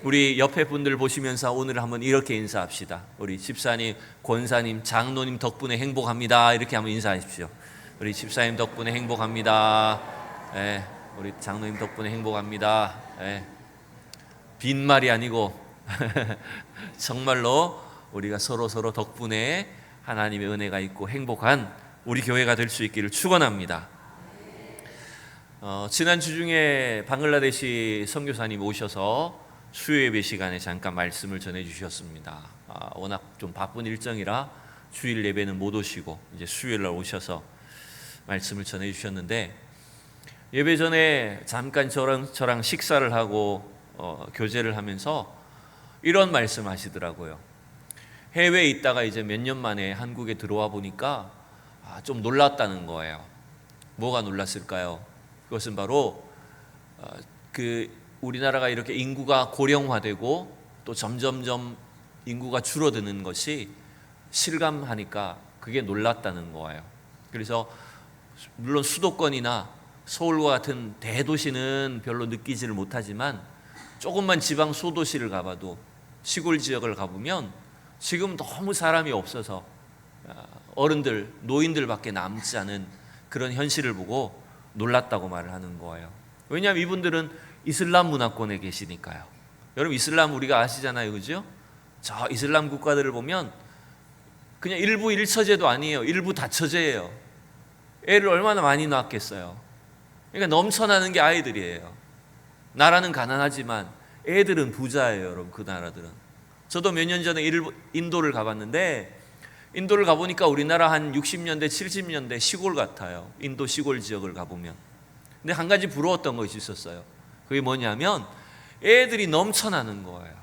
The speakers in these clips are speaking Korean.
우리 옆에 분들 보시면서 오늘 한번 이렇게 인사합시다. 우리 집사님, 권사님, 장로님 덕분에 행복합니다. 이렇게 한번 인사하십시오. 우리 집사님 덕분에 행복합니다. 예, 우리 장로님 덕분에 행복합니다. 예, 빈말이 아니고 정말로 우리가 서로 덕분에 하나님의 은혜가 있고 행복한 우리 교회가 될 수 있기를 축원합니다. 지난주 중에 방글라데시 선교사님 오셔서 수요예배 시간에 잠깐 말씀을 전해주셨습니다. 워낙 좀 바쁜 일정이라 주일 예배는 못 오시고 이제 수요일날 오셔서 말씀을 전해주셨는데, 예배 전에 잠깐 저랑 식사를 하고 교제를 하면서 이런 말씀 하시더라고요. 해외에 있다가 이제 몇 년 만에 한국에 들어와 보니까 좀 놀랐다는 거예요. 뭐가 놀랐을까요? 그것은 바로 우리나라가 이렇게 인구가 고령화되고 또 점점점 인구가 줄어드는 것이 실감하니까 그게 놀랐다는 거예요. 그래서 물론 수도권이나 서울과 같은 대도시는 별로 느끼지를 못하지만 조금만 지방 소도시를 가봐도, 시골 지역을 가보면 지금 너무 사람이 없어서 어른들, 노인들밖에 남지 않은 그런 현실을 보고 놀랐다고 말을 하는 거예요. 왜냐하면 이분들은 이슬람 문화권에 계시니까요. 여러분, 이슬람 우리가 아시잖아요, 그죠? 저 이슬람 국가들을 보면 그냥 일부 일처제도 아니에요. 일부 다처제예요. 애를 얼마나 많이 낳았겠어요. 그러니까 넘쳐나는 게 아이들이에요. 나라는 가난하지만 애들은 부자예요, 여러분. 그 나라들은. 저도 몇 년 전에 인도를 가봤는데, 인도를 가보니까 우리나라 한 60년대, 70년대 시골 같아요. 인도 시골 지역을 가보면. 근데 한 가지 부러웠던 것이 있었어요. 그게 뭐냐면 애들이 넘쳐나는 거예요.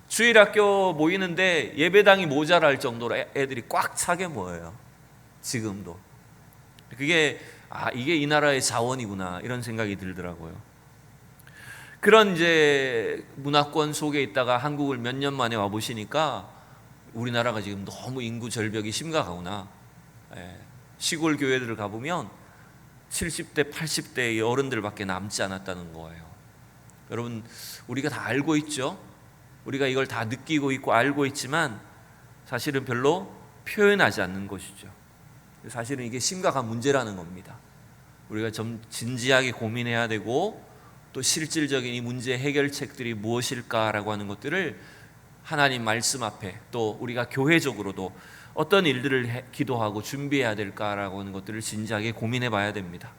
주일학교 모이는데 예배당이 모자랄 정도로 애들이 꽉 차게 모여요. 지금도. 그게 이게 이 나라의 자원이구나, 이런 생각이 들더라고요. 그런 이제 문화권 속에 있다가 한국을 몇 년 만에 와 보시니까 우리나라가 지금 너무 인구 절벽이 심각하구나. 시골 교회들을 가보면 70대, 80대의 어른들밖에 남지 않았다는 거예요. 여러분, 우리가 다 알고 있죠? 우리가 이걸 다 느끼고 있고 알고 있지만 사실은 별로 표현하지 않는 것이죠. 사실은 이게 심각한 문제라는 겁니다. 우리가 좀 진지하게 고민해야 되고, 또 실질적인 이 문제 해결책들이 무엇일까라고 하는 것들을 하나님 말씀 앞에, 또 우리가 교회적으로도 어떤 일들을 기도하고 준비해야 될까라고 하는 것들을 진지하게 고민해 봐야 됩니다.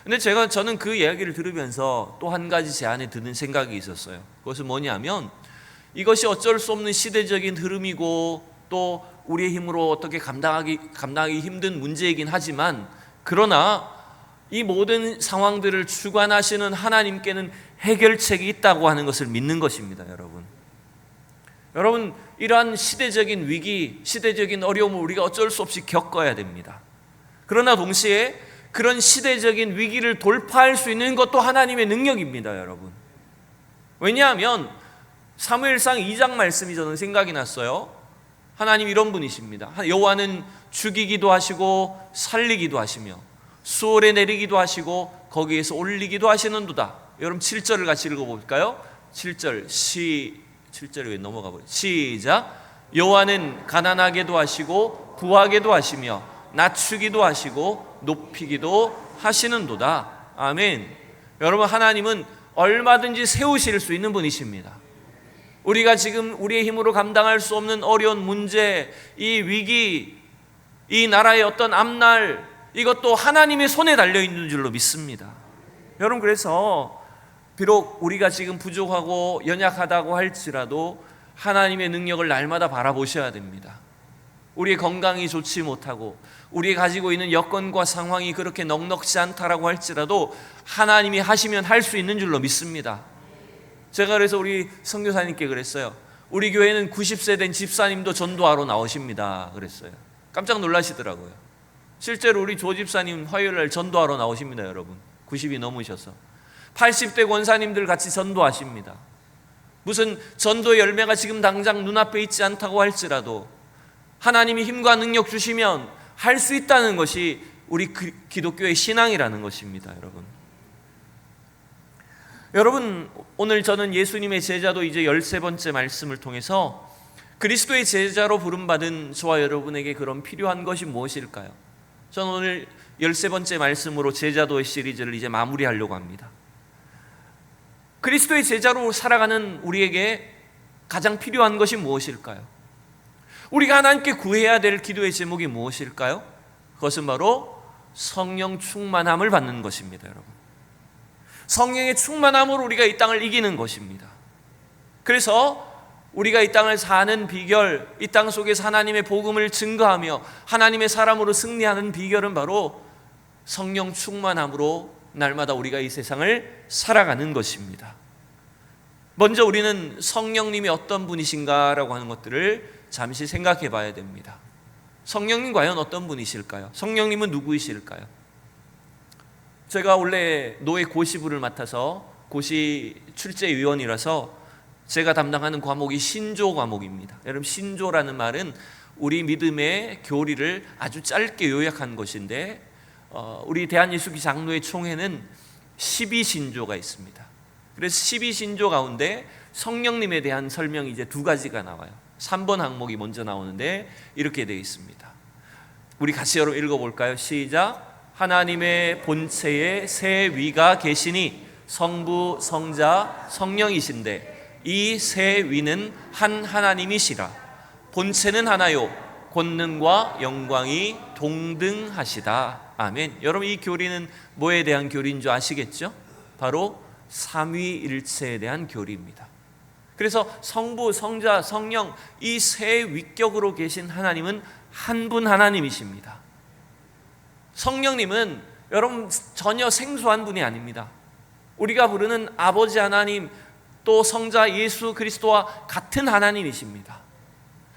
근데 저는 그 이야기를 들으면서 또 한 가지 제 안에 드는 생각이 있었어요. 그것은 뭐냐면, 이것이 어쩔 수 없는 시대적인 흐름이고 또 우리의 힘으로 어떻게 감당하기 힘든 문제이긴 하지만, 그러나 이 모든 상황들을 주관하시는 하나님께는 해결책이 있다고 하는 것을 믿는 것입니다. 여러분, 이러한 시대적인 위기, 시대적인 어려움을 우리가 어쩔 수 없이 겪어야 됩니다. 그러나 동시에 그런 시대적인 위기를 돌파할 수 있는 것도 하나님의 능력입니다, 여러분. 왜냐하면 사무엘상 2장 말씀이 저는 생각이 났어요. 하나님 이런 분이십니다. 여호와는 죽이기도 하시고 살리기도 하시며 수월에 내리기도 하시고 거기에서 올리기도 하시는도다. 여러분 7절을 같이 읽어볼까요? 7절에 왜 넘어가 버려? 시작. 여호와는 가난하게도 하시고 부하게도 하시며 낮추기도 하시고 높이기도 하시는도다. 아멘. 여러분, 하나님은 얼마든지 세우실 수 있는 분이십니다. 우리가 지금 우리의 힘으로 감당할 수 없는 어려운 문제, 이 위기, 이 나라의 어떤 앞날, 이것도 하나님의 손에 달려있는 줄로 믿습니다. 여러분, 그래서 비록 우리가 지금 부족하고 연약하다고 할지라도 하나님의 능력을 날마다 바라보셔야 됩니다. 우리의 건강이 좋지 못하고 우리 가지고 있는 여건과 상황이 그렇게 넉넉지 않다라고 할지라도 하나님이 하시면 할 수 있는 줄로 믿습니다. 제가 그래서 우리 선교사님께 그랬어요. 우리 교회는 90세 된 집사님도 전도하러 나오십니다 그랬어요. 깜짝 놀라시더라고요. 실제로 우리 조 집사님 화요일날 전도하러 나오십니다. 여러분, 90이 넘으셔서 80대 권사님들 같이 전도하십니다. 무슨 전도의 열매가 지금 당장 눈앞에 있지 않다고 할지라도 하나님이 힘과 능력 주시면 할 수 있다는 것이 우리 기독교의 신앙이라는 것입니다. 여러분, 여러분, 오늘 저는 예수님의 제자도 이제 13번째 말씀을 통해서 그리스도의 제자로 부름받은 저와 여러분에게 그런 필요한 것이 무엇일까요? 저는 오늘 13번째 말씀으로 제자도의 시리즈를 이제 마무리하려고 합니다. 그리스도의 제자로 살아가는 우리에게 가장 필요한 것이 무엇일까요? 우리가 하나님께 구해야 될 기도의 제목이 무엇일까요? 그것은 바로 성령 충만함을 받는 것입니다, 여러분. 성령의 충만함으로 우리가 이 땅을 이기는 것입니다. 그래서 우리가 이 땅을 사는 비결, 이 땅 속에서 하나님의 복음을 증거하며 하나님의 사람으로 승리하는 비결은 바로 성령 충만함으로 날마다 우리가 이 세상을 살아가는 것입니다. 먼저 우리는 성령님이 어떤 분이신가라고 하는 것들을 잠시 생각해 봐야 됩니다. 성령님 과연 어떤 분이실까요? 성령님은 누구이실까요? 제가 원래 노예 고시부를 맡아서 고시 출제위원이라서 제가 담당하는 과목이 신조 과목입니다. 여러분, 신조라는 말은 우리 믿음의 교리를 아주 짧게 요약한 것인데 우리 대한예수교 장로회 총회는 12신조가 있습니다. 그래서 12신조 가운데 성령님에 대한 설명이 이제 두 가지가 나와요. 3번 항목이 먼저 나오는데 이렇게 되어 있습니다. 우리 같이 여러분 읽어볼까요? 시작. 하나님의 본체에 세 위가 계시니 성부, 성자, 성령이신데 이 세 위는 한 하나님이시라. 본체는 하나요 권능과 영광이 동등하시다. 아멘. 여러분, 이 교리는 뭐에 대한 교리인 줄 아시겠죠? 바로 삼위일체에 대한 교리입니다. 그래서 성부, 성자, 성령 이 세 위격으로 계신 하나님은 한 분 하나님이십니다. 성령님은 여러분 전혀 생소한 분이 아닙니다. 우리가 부르는 아버지 하나님, 또 성자 예수 그리스도와 같은 하나님이십니다.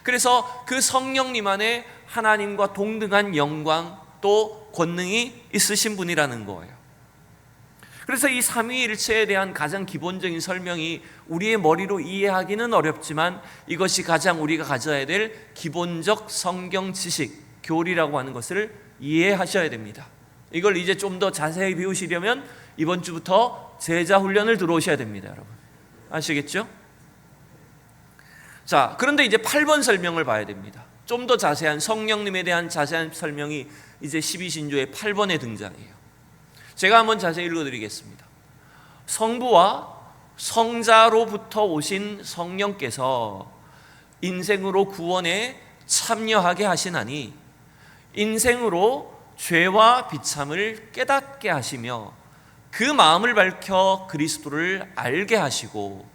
그래서 그 성령님 안에 하나님과 동등한 영광 또 권능이 있으신 분이라는 거예요. 그래서 이 삼위일체에 대한 가장 기본적인 설명이 우리의 머리로 이해하기는 어렵지만 이것이 가장 우리가 가져야 될 기본적 성경 지식, 교리라고 하는 것을 이해하셔야 됩니다. 이걸 이제 좀 더 자세히 배우시려면 이번 주부터 제자 훈련을 들어오셔야 됩니다, 여러분. 아시겠죠? 자, 그런데 이제 8번 설명을 봐야 됩니다. 좀 더 자세한 성령님에 대한 자세한 설명이 이제 12신조의 8번에 등장해요. 제가 한번 자세히 읽어드리겠습니다. 성부와 성자로부터 오신 성령께서 인생으로 구원에 참여하게 하시나니 인생으로 죄와 비참을 깨닫게 하시며 그 마음을 밝혀 그리스도를 알게 하시고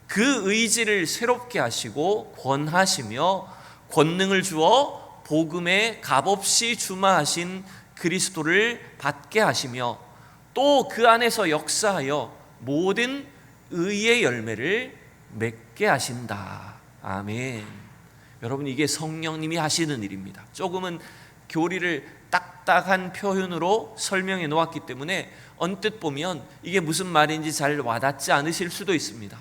그 의지를 새롭게 하시고 권하시며 권능을 주어 복음에 값없이 주마하신 그리스도를 받게 하시며 또 그 안에서 역사하여 모든 의의 열매를 맺게 하신다. 아멘. 여러분, 이게 성령님이 하시는 일입니다. 조금은 교리를 딱딱한 표현으로 설명해 놓았기 때문에 언뜻 보면 이게 무슨 말인지 잘 와닿지 않으실 수도 있습니다.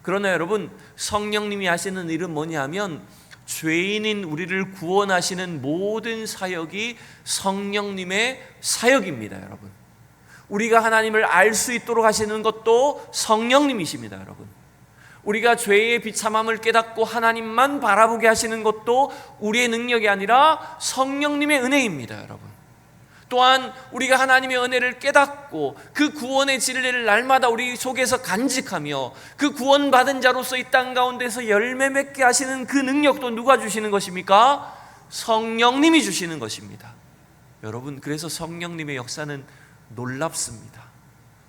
그러나 여러분, 성령님이 하시는 일은 뭐냐 하면 죄인인 우리를 구원하시는 모든 사역이 성령님의 사역입니다, 여러분. 우리가 하나님을 알 수 있도록 하시는 것도 성령님이십니다, 여러분. 우리가 죄의 비참함을 깨닫고 하나님만 바라보게 하시는 것도 우리의 능력이 아니라 성령님의 은혜입니다, 여러분. 또한 우리가 하나님의 은혜를 깨닫고 그 구원의 진리를 날마다 우리 속에서 간직하며 그 구원받은 자로서 이 땅 가운데서 열매 맺게 하시는 그 능력도 누가 주시는 것입니까? 성령님이 주시는 것입니다. 여러분, 그래서 성령님의 역사는 놀랍습니다.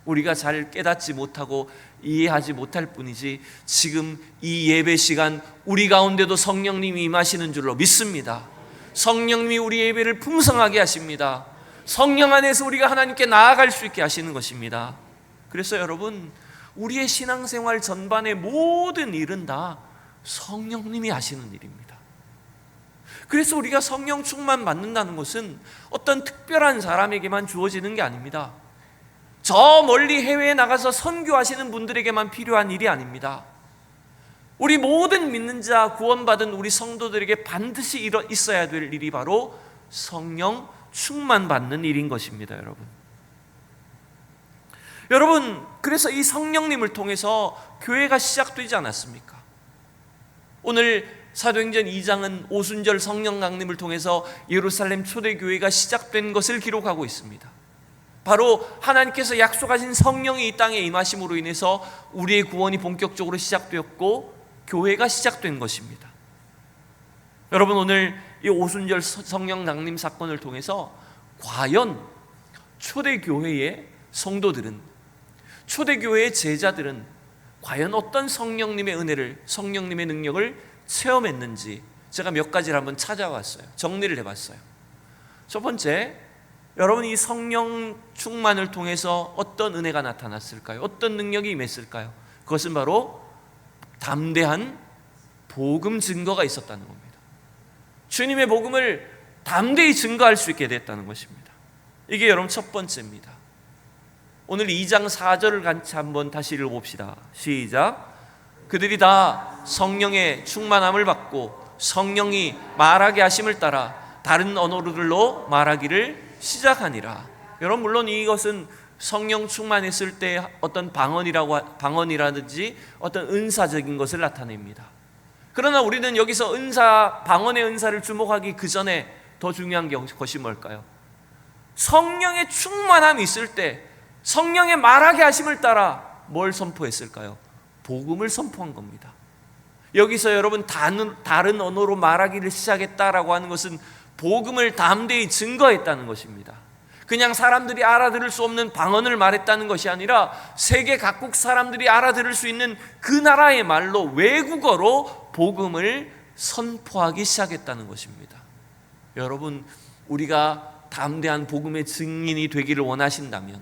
우리가 잘 깨닫지 못하고 이해하지 못할 뿐이지 지금 이 예배 시간 우리 가운데도 성령님이 임하시는 줄로 믿습니다. 성령님이 우리 예배를 풍성하게 하십니다. 성령 안에서 우리가 하나님께 나아갈 수 있게 하시는 것입니다. 그래서 여러분, 우리의 신앙생활 전반의 모든 일은 다 성령님이 하시는 일입니다. 그래서 우리가 성령 충만 받는다는 것은 어떤 특별한 사람에게만 주어지는 게 아닙니다. 저 멀리 해외에 나가서 선교하시는 분들에게만 필요한 일이 아닙니다. 우리 모든 믿는 자, 구원받은 우리 성도들에게 반드시 있어야 될 일이 바로 성령 충만 받는 일인 것입니다, 여러분. 여러분, 그래서 이 성령님을 통해서 교회가 시작되지 않았습니까? 오늘 사도행전 2장은 오순절 성령 강림을 통해서 예루살렘 초대교회가 시작된 것을 기록하고 있습니다. 바로 하나님께서 약속하신 성령이 이 땅에 임하심으로 인해서 우리의 구원이 본격적으로 시작되었고 교회가 시작된 것입니다. 여러분, 오늘 이 오순절 성령 강림 사건을 통해서 과연 초대교회의 성도들은, 초대교회의 제자들은 과연 어떤 성령님의 은혜를, 성령님의 능력을 체험했는지 제가 몇 가지를 한번 찾아왔어요. 정리를 해봤어요. 첫 번째, 여러분, 이 성령 충만을 통해서 어떤 은혜가 나타났을까요? 어떤 능력이 임했을까요? 그것은 바로 담대한 복음 증거가 있었다는 겁니다. 주님의 복음을 담대히 증거할 수 있게 됐다는 것입니다. 이게 여러분 첫 번째입니다. 오늘 2장 4절을 같이 한번 다시 읽어봅시다. 시작. 그들이 다 성령의 충만함을 받고 성령이 말하게 하심을 따라 다른 언어들로 말하기를 시작하니라. 여러분, 물론 이것은 성령 충만했을 때 어떤 방언이라든지 어떤 은사적인 것을 나타냅니다. 그러나 우리는 여기서 방언의 은사를 주목하기 그 전에 더 중요한 것이 뭘까요? 성령의 충만함이 있을 때 성령의 말하게 하심을 따라 뭘 선포했을까요? 복음을 선포한 겁니다. 여기서 여러분 다른 언어로 말하기를 시작했다라고 하는 것은 복음을 담대히 증거했다는 것입니다. 그냥 사람들이 알아들을 수 없는 방언을 말했다는 것이 아니라 세계 각국 사람들이 알아들을 수 있는 그 나라의 말로, 외국어로 복음을 선포하기 시작했다는 것입니다. 여러분, 우리가 담대한 복음의 증인이 되기를 원하신다면,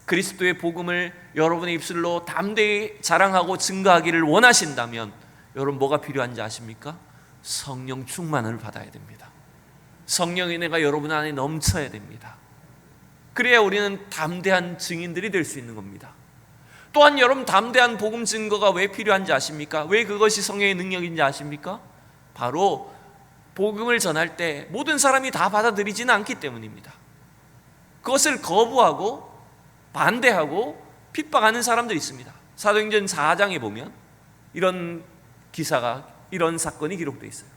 그리스도의 복음을 여러분의 입술로 담대히 자랑하고 증거하기를 원하신다면, 여러분 뭐가 필요한지 아십니까? 성령 충만을 받아야 됩니다. 성령의 은혜가 여러분 안에 넘쳐야 됩니다. 그래야 우리는 담대한 증인들이 될 수 있는 겁니다. 또한 여러분, 담대한 복음 증거가 왜 필요한지 아십니까? 왜 그것이 성령의 능력인지 아십니까? 바로 복음을 전할 때 모든 사람이 다 받아들이지는 않기 때문입니다. 그것을 거부하고 반대하고 핍박하는 사람들이 있습니다. 사도행전 4장에 보면 이런 사건이 기록되어 있어요.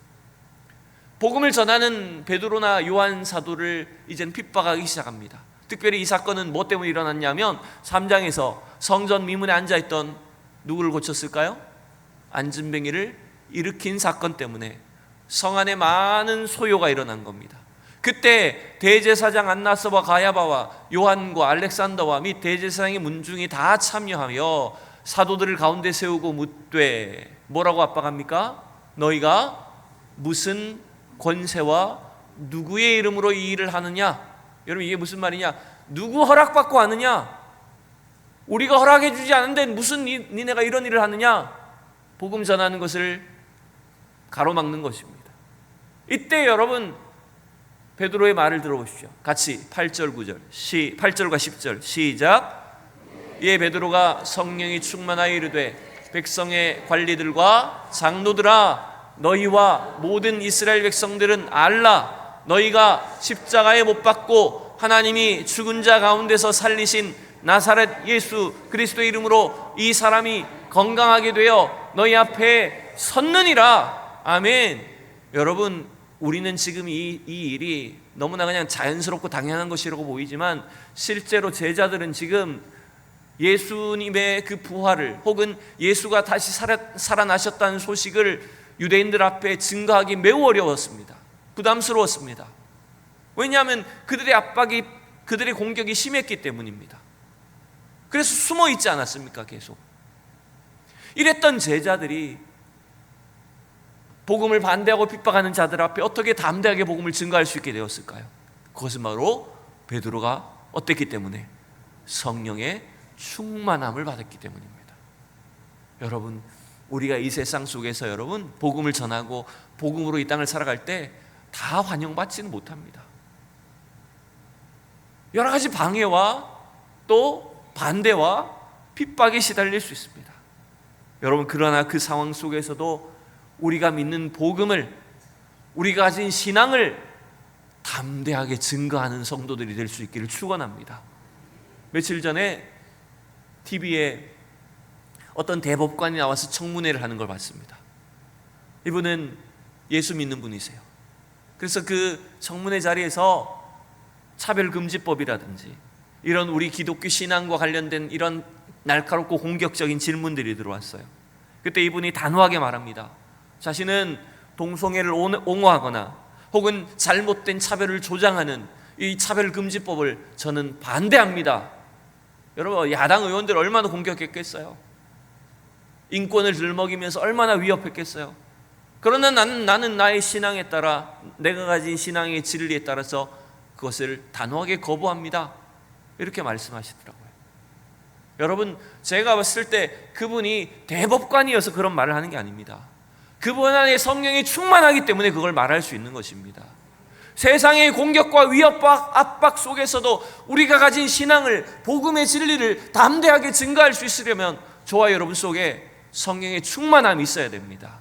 복음을 전하는 베드로나 요한 사도를 이젠 핍박하기 시작합니다. 특별히 이 사건은 뭐 때문에 일어났냐면 3장에서 성전 미문에 앉아있던 누구를 고쳤을까요? 안진뱅이를 일으킨 사건 때문에 성 안에 많은 소요가 일어난 겁니다. 그때 대제사장 안나스와 가야바와 요한과 알렉산더와 및 대제사장의 문중이 다 참여하며 사도들을 가운데 세우고 묻되, 뭐라고 압박합니까? 너희가 무슨 권세와 누구의 이름으로 이 일을 하느냐? 여러분, 이게 무슨 말이냐? 누구 허락받고 하느냐? 우리가 허락해 주지 않은데 무슨 니네가 이런 일을 하느냐? 복음 전하는 것을 가로막는 것입니다. 이때 여러분, 베드로의 말을 들어보십시오. 같이 8절 9절 8절과 10절 시작. 이에 베드로가 성령이 충만하여 이르되, 백성의 관리들과 장로들아, 너희와 모든 이스라엘 백성들은 알라. 너희가 십자가에 못 박고 하나님이 죽은 자 가운데서 살리신 나사렛 예수 그리스도의 이름으로 이 사람이 건강하게 되어 너희 앞에 섰느니라. 아멘. 여러분, 우리는 지금 이 일이 너무나 그냥 자연스럽고 당연한 것이라고 보이지만, 실제로 제자들은 지금 예수님의 그 부활을, 혹은 예수가 다시 살아나셨다는 소식을 유대인들 앞에 증거하기 매우 어려웠습니다. 부담스러웠습니다. 왜냐하면 그들의 압박이, 그들의 공격이 심했기 때문입니다. 그래서 숨어 있지 않았습니까? 계속. 이랬던 제자들이 복음을 반대하고 핍박하는 자들 앞에 어떻게 담대하게 복음을 증거할 수 있게 되었을까요? 그것은 바로 베드로가 어땠기 때문에? 성령의 충만함을 받았기 때문입니다. 여러분, 우리가 이 세상 속에서 여러분 복음을 전하고 복음으로 이 땅을 살아갈 때 다 환영받지는 못합니다. 여러 가지 방해와 또 반대와 핍박에 시달릴 수 있습니다. 여러분, 그러나 그 상황 속에서도 우리가 믿는 복음을, 우리가 가진 신앙을 담대하게 증거하는 성도들이 될 수 있기를 축원합니다. 며칠 전에 TV에 어떤 대법관이 나와서 청문회를 하는 걸 봤습니다. 이분은 예수 믿는 분이세요. 그래서 그 청문회 자리에서 차별금지법이라든지 이런 우리 기독교 신앙과 관련된 이런 날카롭고 공격적인 질문들이 들어왔어요. 그때 이분이 단호하게 말합니다. 자신은 동성애를 옹호하거나 혹은 잘못된 차별을 조장하는 이 차별금지법을 저는 반대합니다. 여러분, 야당 의원들 얼마나 공격했겠어요? 인권을 들먹이면서 얼마나 위협했겠어요? 그러나 나는 나의 신앙에 따라, 내가 가진 신앙의 진리에 따라서 그것을 단호하게 거부합니다. 이렇게 말씀하시더라고요. 여러분, 제가 봤을 때 그분이 대법관이어서 그런 말을 하는 게 아닙니다. 그분 안에 성령이 충만하기 때문에 그걸 말할 수 있는 것입니다. 세상의 공격과 위협과 압박 속에서도 우리가 가진 신앙을, 복음의 진리를 담대하게 증거할 수 있으려면 저와 여러분 속에 성령의 충만함이 있어야 됩니다.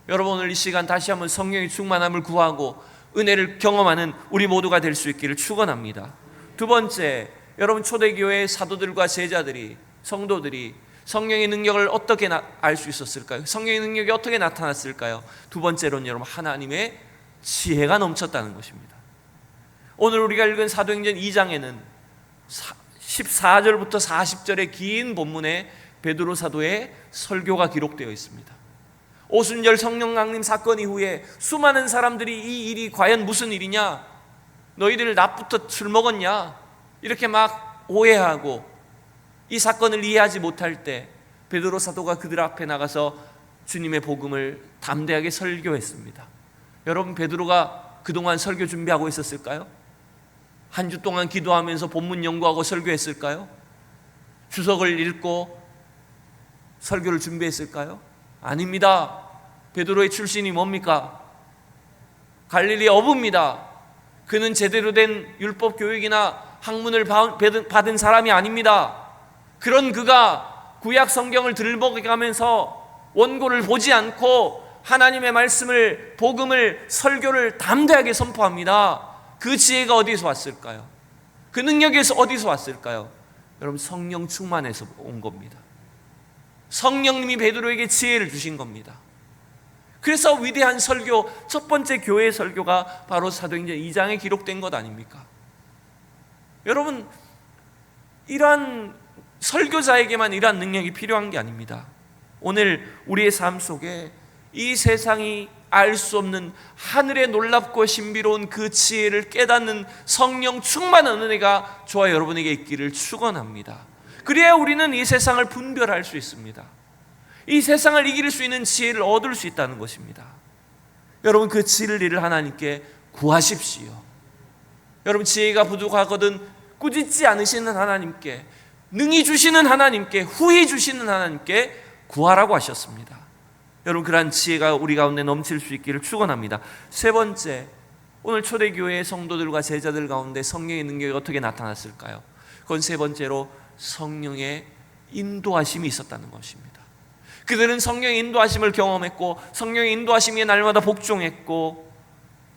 여러분, 오늘 이 시간 다시 한번 성령의 충만함을 구하고 은혜를 경험하는 우리 모두가 될 수 있기를 축원합니다. 두 번째, 여러분, 초대교회의 사도들과 제자들이, 성도들이 성령의 능력을 어떻게 알 수 있었을까요? 성령의 능력이 어떻게 나타났을까요? 두 번째로는 여러분, 하나님의 지혜가 넘쳤다는 것입니다. 오늘 우리가 읽은 사도행전 2장에는 14절부터 40절의 긴 본문에 베드로 사도의 설교가 기록되어 있습니다. 오순절 성령 강림 사건 이후에 수많은 사람들이 이 일이 과연 무슨 일이냐, 너희들 낮부터 술 먹었냐, 이렇게 막 오해하고 이 사건을 이해하지 못할 때 베드로 사도가 그들 앞에 나가서 주님의 복음을 담대하게 설교했습니다. 여러분, 베드로가 그동안 설교 준비하고 있었을까요? 한 주 동안 기도하면서 본문 연구하고 설교했을까요? 주석을 읽고 설교를 준비했을까요? 아닙니다. 베드로의 출신이 뭡니까? 갈릴리 어부입니다. 그는 제대로 된 율법 교육이나 학문을 받은 사람이 아닙니다. 그런 그가 구약 성경을 들먹여가면서 원고를 보지 않고 하나님의 말씀을, 복음을, 설교를 담대하게 선포합니다. 그 지혜가 어디서 왔을까요? 그 능력에서 어디서 왔을까요? 여러분, 성령 충만해서 온 겁니다. 성령님이 베드로에게 지혜를 주신 겁니다. 그래서 위대한 설교, 첫 번째 교회의 설교가 바로 사도행전 2장에 기록된 것 아닙니까? 여러분, 이러한 설교자에게만 이러한 능력이 필요한 게 아닙니다. 오늘 우리의 삶 속에 이 세상이 알 수 없는 하늘의 놀랍고 신비로운 그 지혜를 깨닫는 성령 충만한 은혜가 저와 여러분에게 있기를 축원합니다. 그래야 우리는 이 세상을 분별할 수 있습니다. 이 세상을 이길 수 있는 지혜를 얻을 수 있다는 것입니다. 여러분, 그 진리를 하나님께 구하십시오. 여러분, 지혜가 부족하거든 꾸짖지 않으시는 하나님께, 능히 주시는 하나님께, 후히 주시는 하나님께 구하라고 하셨습니다. 여러분, 그러한 지혜가 우리 가운데 넘칠 수 있기를 축원합니다. 세 번째, 오늘 초대교회의 성도들과 제자들 가운데 성령의 능력이 어떻게 나타났을까요? 그건 세 번째로 성령의 인도하심이 있었다는 것입니다. 그들은 성령의 인도하심을 경험했고 성령의 인도하심에 날마다 복종했고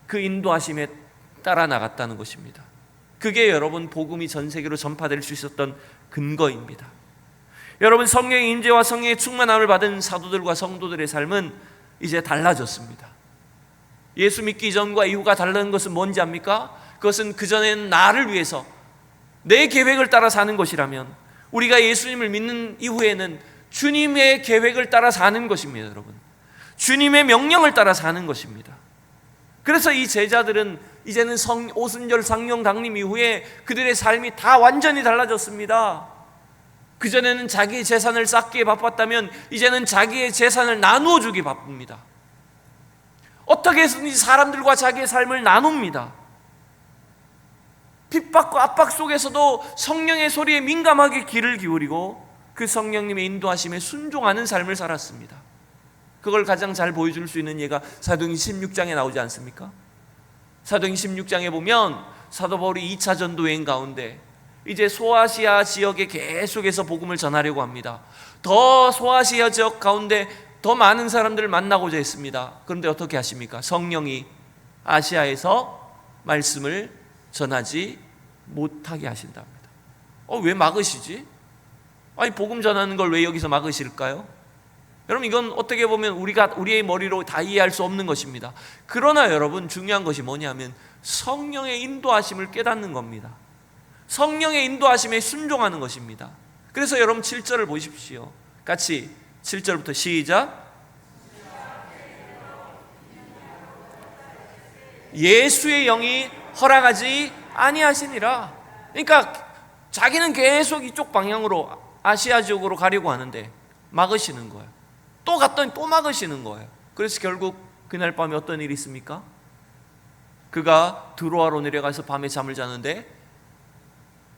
그 인도하심에 따라 나갔다는 것입니다. 그게 여러분, 복음이 전 세계로 전파될 수 있었던 근거입니다. 여러분, 성령의 인재와 성령의 충만함을 받은 사도들과 성도들의 삶은 이제 달라졌습니다. 예수 믿기 전과 이후가 다른 것은 뭔지 압니까? 그것은 그전에는 나를 위해서 내 계획을 따라 사는 것이라면 우리가 예수님을 믿는 이후에는 주님의 계획을 따라 사는 것입니다. 여러분, 주님의 명령을 따라 사는 것입니다. 그래서 이 제자들은 이제는 오순절 성령 강림 이후에 그들의 삶이 다 완전히 달라졌습니다. 그전에는 자기의 재산을 쌓기에 바빴다면 이제는 자기의 재산을 나누어 주기 바쁩니다. 어떻게 해서든지 사람들과 자기의 삶을 나눕니다. 핍박과 압박 속에서도 성령의 소리에 민감하게 귀를 기울이고 그 성령님의 인도하심에 순종하는 삶을 살았습니다. 그걸 가장 잘 보여줄 수 있는 예가 사도행전 16장에 나오지 않습니까? 사도행전 16장에 보면 사도 바울이 2차 전도 여행 가운데 이제 소아시아 지역에 계속해서 복음을 전하려고 합니다. 더 소아시아 지역 가운데 더 많은 사람들을 만나고자 했습니다. 그런데 어떻게 하십니까? 성령이 아시아에서 말씀을 전하지 못하게 하신답니다. 왜 막으시지? 아니 복음 전하는 걸 왜 여기서 막으실까요? 여러분 이건 어떻게 보면 우리의 머리로 다 이해할 수 없는 것입니다. 그러나 여러분 중요한 것이 뭐냐면 성령의 인도하심을 깨닫는 겁니다. 성령의 인도하심에 순종하는 것입니다. 그래서 여러분 7절을 보십시오. 같이 7절부터 시작. 예수의 영이 허락하지 아니하시니라. 그러니까 자기는 계속 이쪽 방향으로 아시아 지역으로 가려고 하는데 막으시는 거예요. 또 갔더니 또 막으시는 거예요. 그래서 결국 그날 밤에 어떤 일이 있습니까? 그가 드로아로 내려가서 밤에 잠을 자는데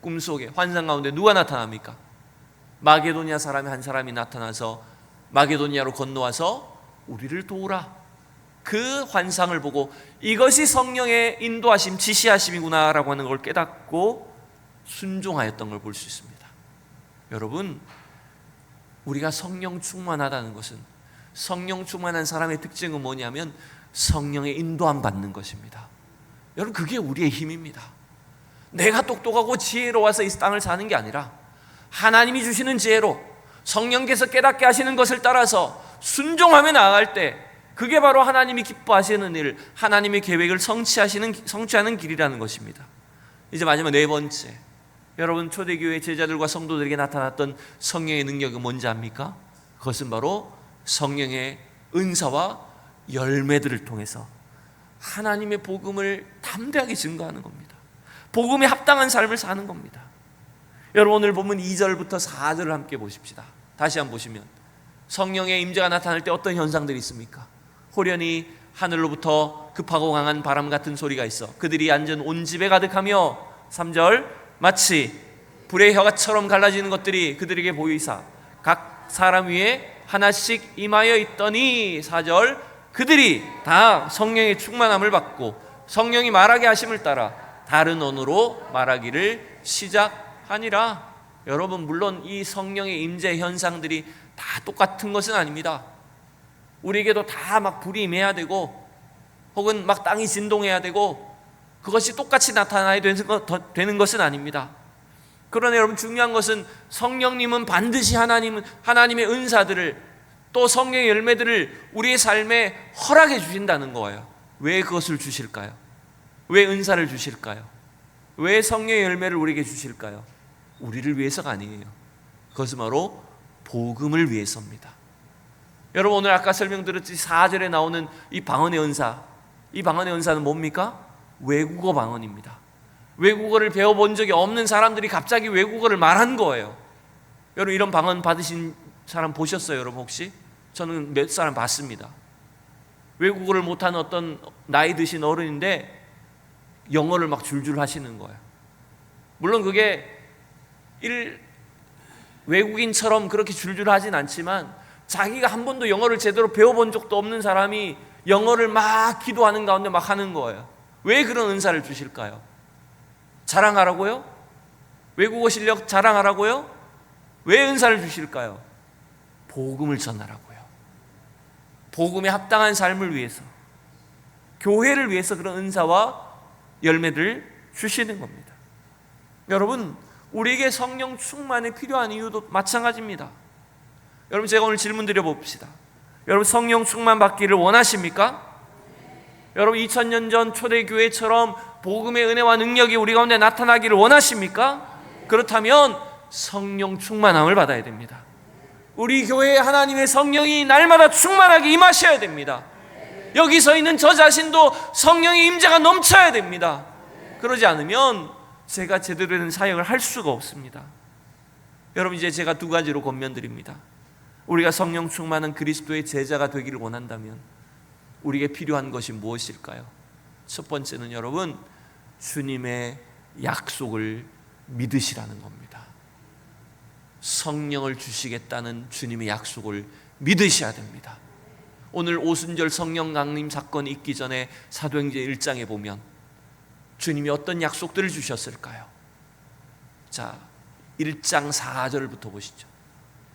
꿈속에 환상 가운데 누가 나타납니까? 마게도니아 사람이 한 사람이 나타나서 마게도니아로 건너와서 우리를 도우라. 그 환상을 보고 이것이 성령의 인도하심, 지시하심이구나라고 하는 걸 깨닫고 순종하였던 걸 볼 수 있습니다. 여러분, 우리가 성령 충만하다는 것은, 성령 충만한 사람의 특징은 뭐냐면 성령의 인도함 받는 것입니다. 여러분, 그게 우리의 힘입니다. 내가 똑똑하고 지혜로워서 이 땅을 사는 게 아니라 하나님이 주시는 지혜로 성령께서 깨닫게 하시는 것을 따라서 순종하며 나아갈 때 그게 바로 하나님이 기뻐하시는 일, 하나님의 계획을 성취하는 길이라는 것입니다. 이제 마지막 네 번째, 여러분 초대교회 제자들과 성도들에게 나타났던 성령의 능력은 뭔지 압니까? 그것은 바로 성령의 은사와 열매들을 통해서 하나님의 복음을 담대하게 증거하는 겁니다. 복음에 합당한 삶을 사는 겁니다. 여러분 오늘 보면 2절부터 4절을 함께 보십시다. 다시 한번 보시면 성령의 임재가 나타날 때 어떤 현상들이 있습니까? 호련히 하늘로부터 급하고 강한 바람 같은 소리가 있어 그들이 앉은 온 집에 가득하며 3절 마치 불의 혀같처럼 갈라지는 것들이 그들에게 보이사 각 사람 위에 하나씩 임하여 있더니 4절 그들이 다 성령의 충만함을 받고 성령이 말하게 하심을 따라 다른 언어로 말하기를 시작하니라. 여러분 물론 이 성령의 임재 현상들이 다 똑같은 것은 아닙니다. 우리에게도 다 막 불이 임해야 되고 혹은 막 땅이 진동해야 되고 그것이 똑같이 나타나야 되는 것은 아닙니다. 그러나 여러분 중요한 것은 성령님은 반드시 하나님의 은사들을 또 성령의 열매들을 우리의 삶에 허락해 주신다는 거예요. 왜 그것을 주실까요? 왜 은사를 주실까요? 왜 성령의 열매를 우리에게 주실까요? 우리를 위해서가 아니에요. 그것은 바로 복음을 위해서입니다. 여러분 오늘 아까 설명드렸듯이 4절에 나오는 이 방언의 은사, 이 방언의 은사는 뭡니까? 외국어 방언입니다. 외국어를 배워본 적이 없는 사람들이 갑자기 외국어를 말한 거예요. 여러분 이런 방언 받으신 사람 보셨어요? 여러분 혹시? 저는 몇 사람 봤습니다. 외국어를 못하는 어떤 나이 드신 어른인데 영어를 막 줄줄 하시는 거예요. 물론 그게 외국인처럼 그렇게 줄줄 하진 않지만 자기가 한 번도 영어를 제대로 배워본 적도 없는 사람이 영어를 막 기도하는 가운데 막 하는 거예요. 왜 그런 은사를 주실까요? 자랑하라고요? 외국어 실력 자랑하라고요? 왜 은사를 주실까요? 복음을 전하라고요. 복음에 합당한 삶을 위해서, 교회를 위해서 그런 은사와 열매를 주시는 겁니다. 여러분 우리에게 성령 충만이 필요한 이유도 마찬가지입니다. 여러분 제가 오늘 질문 드려봅시다. 여러분 성령 충만 받기를 원하십니까? 여러분 2000년 전 초대교회처럼 복음의 은혜와 능력이 우리 가운데 나타나기를 원하십니까? 그렇다면 성령 충만함을 받아야 됩니다. 우리 교회에 하나님의 성령이 날마다 충만하게 임하셔야 됩니다. 여기 서 있는 저 자신도 성령의 임재가 넘쳐야 됩니다. 그러지 않으면 제가 제대로 된 사역을 할 수가 없습니다. 여러분 이제 제가 두 가지로 권면드립니다. 우리가 성령 충만한 그리스도의 제자가 되기를 원한다면 우리에게 필요한 것이 무엇일까요? 첫 번째는 여러분 주님의 약속을 믿으시라는 겁니다. 성령을 주시겠다는 주님의 약속을 믿으셔야 됩니다. 오늘 오순절 성령 강림 사건이 있기 전에 사도행전 1장에 보면 주님이 어떤 약속들을 주셨을까요? 자, 1장 4절부터 보시죠.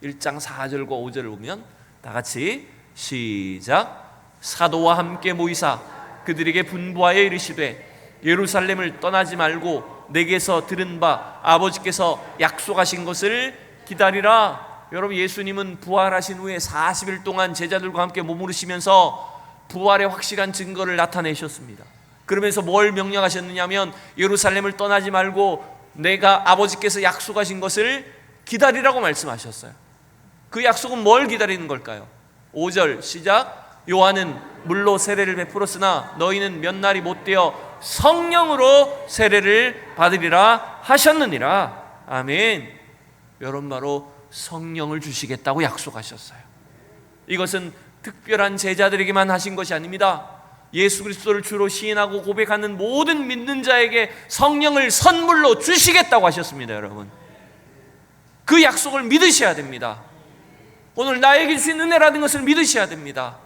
1장 4절과 5절을 보면 다 같이 시작. 사도와 함께 모이사 그들에게 분부하여 이르시되 예루살렘을 떠나지 말고 내게서 들은 바 아버지께서 약속하신 것을 기다리라. 여러분, 예수님은 부활하신 후에 40일 동안 제자들과 함께 머무르시면서 부활의 확실한 증거를 나타내셨습니다. 그러면서 뭘 명령하셨느냐면 예루살렘을 떠나지 말고 내가 아버지께서 약속하신 것을 기다리라고 말씀하셨어요. 그 약속은 뭘 기다리는 걸까요? 5절 시작. 요한은 물로 세례를 베풀었으나 너희는 몇 날이 못되어 성령으로 세례를 받으리라 하셨느니라. 아멘. 여러분, 바로 성령을 주시겠다고 약속하셨어요. 이것은 특별한 제자들에게만 하신 것이 아닙니다. 예수 그리스도를 주로 시인하고 고백하는 모든 믿는 자에게 성령을 선물로 주시겠다고 하셨습니다. 여러분, 그 약속을 믿으셔야 됩니다. 오늘 나에게 주신 은혜라는 것을 믿으셔야 됩니다.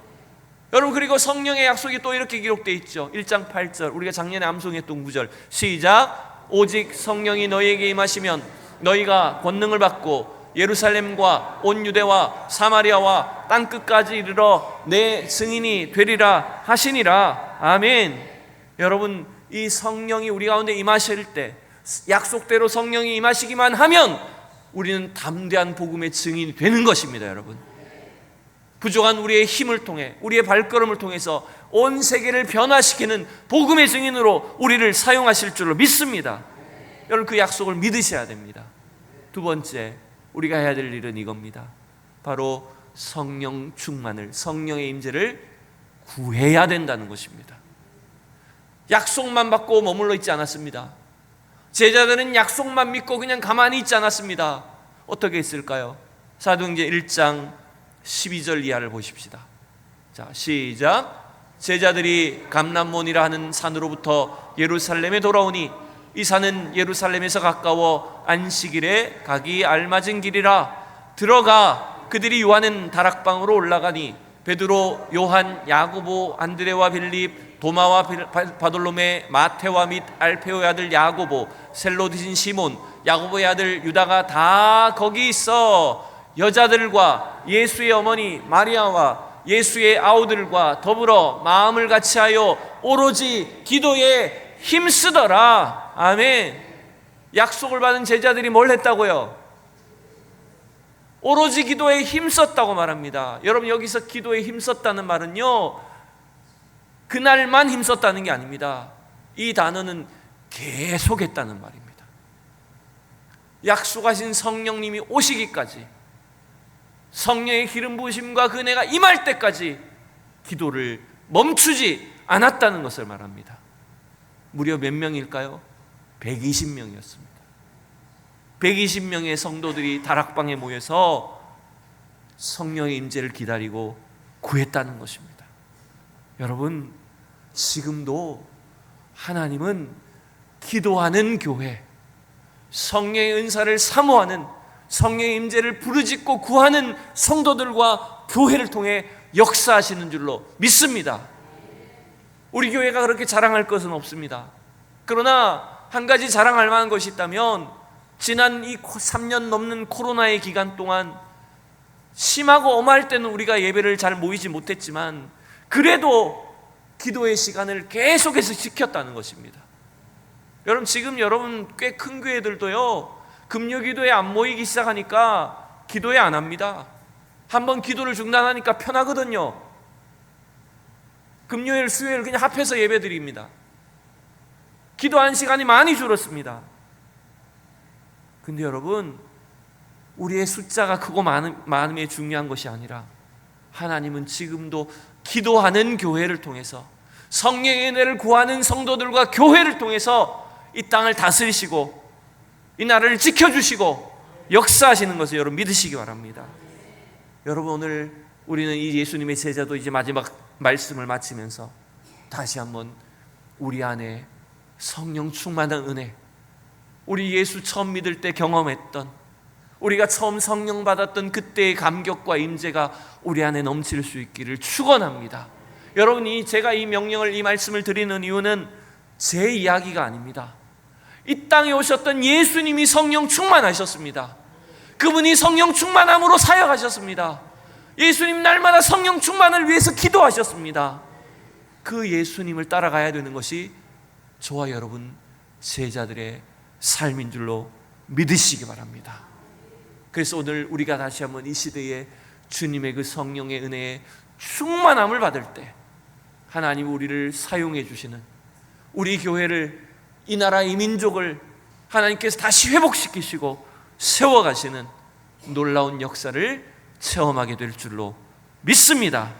여러분, 그리고 성령의 약속이 또 이렇게 기록되어 있죠. 1장 8절, 우리가 작년에 암송했던 구절 시작. 오직 성령이 너희에게 임하시면 너희가 권능을 받고 예루살렘과 온 유대와 사마리아와 땅끝까지 이르러 내 증인이 되리라 하시니라. 아멘. 여러분, 이 성령이 우리 가운데 임하실 때, 약속대로 성령이 임하시기만 하면 우리는 담대한 복음의 증인이 되는 것입니다. 여러분, 부족한 우리의 힘을 통해, 우리의 발걸음을 통해서 온 세계를 변화시키는 복음의 증인으로 우리를 사용하실 줄로 믿습니다. 여러분, 그 약속을 믿으셔야 됩니다. 두 번째, 우리가 해야 될 일은 이겁니다. 바로 성령 충만을, 성령의 임재를 구해야 된다는 것입니다. 약속만 받고 머물러 있지 않았습니다. 제자들은 약속만 믿고 그냥 가만히 있지 않았습니다. 어떻게 했을까요? 사도행전 1장 12절 이하를 보십시다. 자, 시작. 제자들이 감람몬이라 하는 산으로부터 예루살렘에 돌아오니 이 산은 예루살렘에서 가까워 안식일에 가기 알맞은 길이라. 들어가 그들이 요하는 다락방으로 올라가니 베드로, 요한, 야고보, 안드레와 빌립, 도마와 바돌로메, 마테와 및 알페오의 아들 야고보, 셀로디신 시몬, 야고보의 아들 유다가 다 거기 있어 여자들과 예수의 어머니 마리아와 예수의 아우들과 더불어 마음을 같이하여 오로지 기도에 힘쓰더라. 아멘. 약속을 받은 제자들이 뭘 했다고요? 오로지 기도에 힘썼다고 말합니다. 여러분, 여기서 기도에 힘썼다는 말은요, 그날만 힘썼다는 게 아닙니다. 이 단어는 계속했다는 말입니다. 약속하신 성령님이 오시기까지, 성령의 기름 부으심과 그 은혜가 임할 때까지 기도를 멈추지 않았다는 것을 말합니다. 무려 몇 명일까요? 120명이었습니다. 120명의 성도들이 다락방에 모여서 성령의 임재를 기다리고 구했다는 것입니다. 여러분, 지금도 하나님은 기도하는 교회, 성령의 은사를 사모하는, 성령의 임재를 부르짖고 구하는 성도들과 교회를 통해 역사하시는 줄로 믿습니다. 우리 교회가 그렇게 자랑할 것은 없습니다. 그러나 한 가지 자랑할 만한 것이 있다면, 지난 이 3년 넘는 코로나의 기간 동안 심하고 엄할 때는 우리가 예배를 잘 모이지 못했지만 그래도 기도의 시간을 계속해서 지켰다는 것입니다. 여러분, 지금 여러분 꽤 큰 교회들도요, 금요기도에 안 모이기 시작하니까 기도회 안 합니다. 한번 기도를 중단하니까 편하거든요. 금요일, 수요일 그냥 합해서 예배 드립니다. 기도한 시간이 많이 줄었습니다. 근데 여러분, 우리의 숫자가 크고 많음이 중요한 것이 아니라 하나님은 지금도 기도하는 교회를 통해서, 성령의 은혜를 구하는 성도들과 교회를 통해서 이 땅을 다스리시고 이 나라를 지켜주시고 역사하시는 것을 여러분 믿으시기 바랍니다. 여러분, 오늘 우리는 이 예수님의 제자도 이제 마지막 말씀을 마치면서 다시 한번 우리 안에 성령 충만한 은혜, 우리 예수 처음 믿을 때 경험했던, 우리가 처음 성령 받았던 그때의 감격과 임재가 우리 안에 넘칠 수 있기를 축원합니다. 여러분이 제가 이 명령을, 이 말씀을 드리는 이유는 제 이야기가 아닙니다. 이 땅에 오셨던 예수님이 성령 충만하셨습니다. 그분이 성령 충만함으로 사역하셨습니다. 예수님 날마다 성령 충만을 위해서 기도하셨습니다. 그 예수님을 따라가야 되는 것이 저와 여러분 제자들의 삶인 줄로 믿으시기 바랍니다. 그래서 오늘 우리가 다시 한번 이 시대에 주님의 그 성령의 은혜에 충만함을 받을 때 하나님 우리를 사용해 주시는, 우리 교회를, 이 나라 이 민족을 하나님께서 다시 회복시키시고 세워가시는 놀라운 역사를 체험하게 될 줄로 믿습니다.